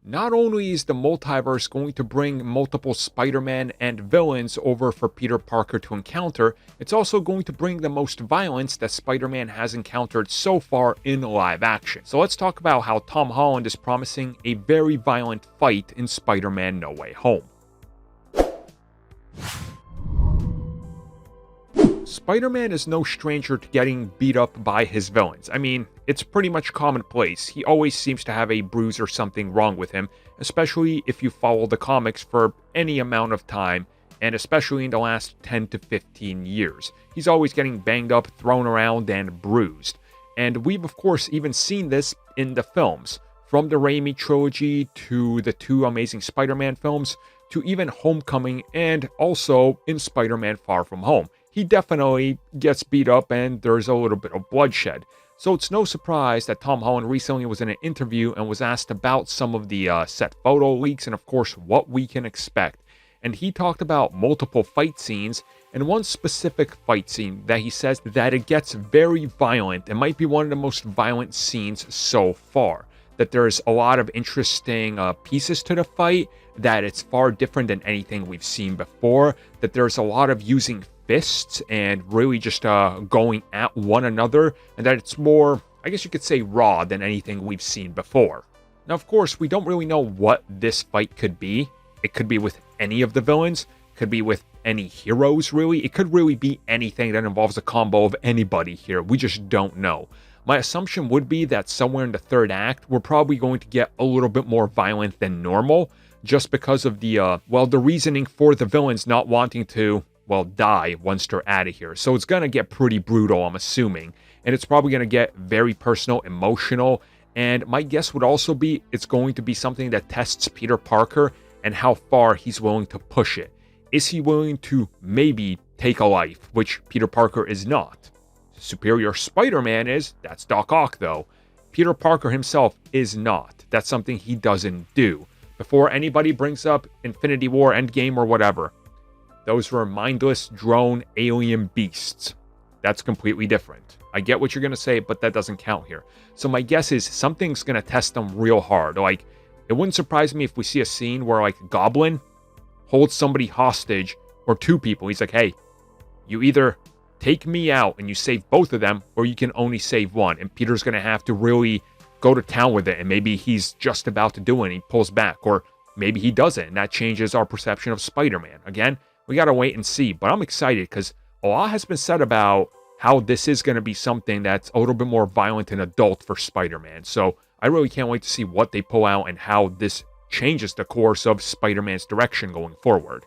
Not only is the multiverse going to bring multiple Spider-Man and villains over for Peter Parker to encounter, it's also going to bring the most violence that Spider-Man has encountered so far in live action. So let's talk about how Tom Holland is promising a very violent fight in Spider-Man No Way Home. Spider-Man is no stranger to getting beat up by his villains. I mean, it's pretty much commonplace. He always seems to have a bruise or something wrong with him, especially if you follow the comics for any amount of time, and especially in the last 10 to 15 years. He's always getting banged up, thrown around, and bruised. And we've of course even seen this in the films, from the Raimi trilogy to the two Amazing Spider-Man films, to even Homecoming, and also in Spider-Man Far From Home. He definitely gets beat up and there's a little bit of bloodshed. So it's no surprise that Tom Holland recently was in an interview and was asked about some of the set photo leaks and of course what we can expect. And he talked about multiple fight scenes and one specific fight scene that he says that it gets very violent. It might be one of the most violent scenes so far. That there's a lot of interesting pieces to the fight, that it's far different than anything we've seen before, that there's a lot of using fists and really just going at one another, and that it's more, I guess you could say, raw than anything we've seen before. Now, of course, we don't really know what this fight could be. It could be with any of the villains, could be with any heroes, really. It could really be anything that involves a combo of anybody here. We just don't know. My assumption would be that somewhere in the third act, we're probably going to get a little bit more violent than normal, just because of the reasoning for the villains not wanting to, die once they're out of here. So it's going to get pretty brutal, I'm assuming. And it's probably going to get very personal, emotional. And my guess would also be it's going to be something that tests Peter Parker and how far he's willing to push it. Is he willing to maybe take a life, which Peter Parker is not? Superior Spider-Man is. That's Doc Ock, though. Peter Parker himself is not. That's something he doesn't do. Before anybody brings up Infinity War, Endgame, or whatever, those were mindless drone alien beasts. That's completely different. I get what you're going to say, but that doesn't count here. So my guess is something's going to test them real hard. Like, it wouldn't surprise me if we see a scene where, like, Goblin holds somebody hostage, or two people. He's like, hey, you either take me out and you save both of them, or you can only save one. And Peter's going to have to really go to town with it. And maybe he's just about to do it and he pulls back. Or maybe he doesn't. And that changes our perception of Spider-Man. Again, we got to wait and see. But I'm excited because a lot has been said about how this is going to be something that's a little bit more violent and adult for Spider-Man. So I really can't wait to see what they pull out and how this changes the course of Spider-Man's direction going forward.